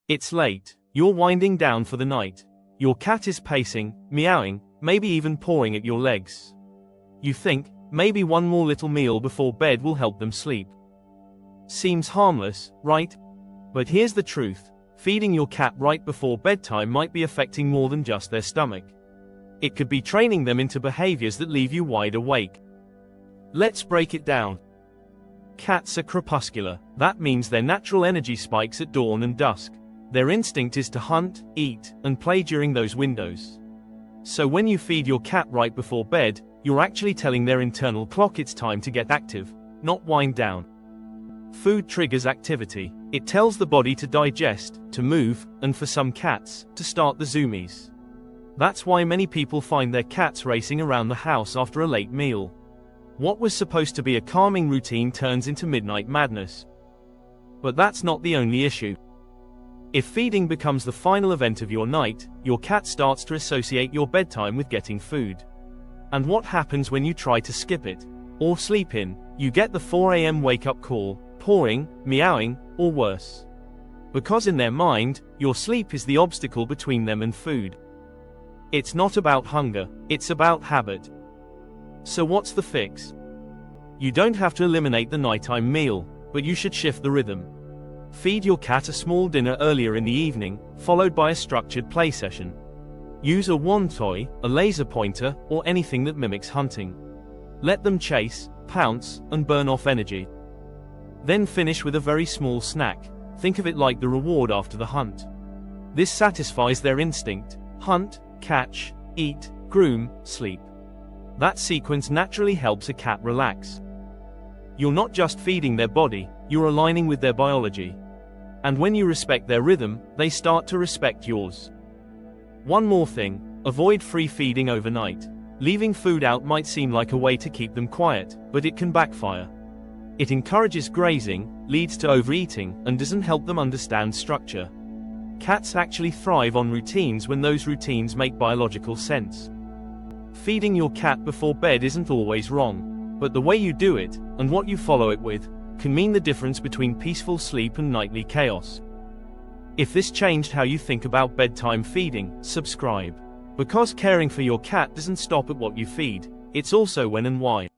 It's late, you're winding down for the night. Your cat is pacing, meowing, maybe even pawing at your legs. You think, maybe one more little meal before bed will help them sleep. Seems harmless, right? But here's the truth. Feeding your cat right before bedtime might be affecting more than just their stomach. It could be training them into behaviors that leave you wide awake. Let's break it down. Cats are crepuscular. That means their natural energy spikes at dawn and dusk. Their instinct is to hunt, eat, and play during those windows. So when you feed your cat right before bed, you're actually telling their internal clock it's time to get active, not wind down. Food triggers activity. It tells the body to digest, to move, and for some cats, to start the zoomies. That's why many people find their cats racing around the house after a late meal. What was supposed to be a calming routine turns into midnight madness. But that's not the only issue. If feeding becomes the final event of your night, your cat starts to associate your bedtime with getting food. And what happens when you try to skip it, or sleep in? You get the 4 a.m. wake-up call, pawing, meowing, or worse. Because in their mind, your sleep is the obstacle between them and food. It's not about hunger, it's about habit. So what's the fix? You don't have to eliminate the nighttime meal, but you should shift the rhythm. Feed your cat a small dinner earlier in the evening, followed by a structured play session. Use a wand toy, a laser pointer, or anything that mimics hunting. Let them chase, pounce, and burn off energy. Then finish with a very small snack. Think of it like the reward after the hunt. This satisfies their instinct: hunt, catch, eat, groom, sleep. That sequence naturally helps a cat relax. You're not just feeding their body, you're aligning with their biology. And when you respect their rhythm, they start to respect yours. One more thing, avoid free feeding overnight. Leaving food out might seem like a way to keep them quiet, but it can backfire. It encourages grazing, leads to overeating, and doesn't help them understand structure. Cats actually thrive on routines when those routines make biological sense. Feeding your cat before bed isn't always wrong, but the way you do it, and what you follow it with, can mean the difference between peaceful sleep and nightly chaos. If this changed how you think about bedtime feeding, subscribe. Because caring for your cat doesn't stop at what you feed, it's also when and why.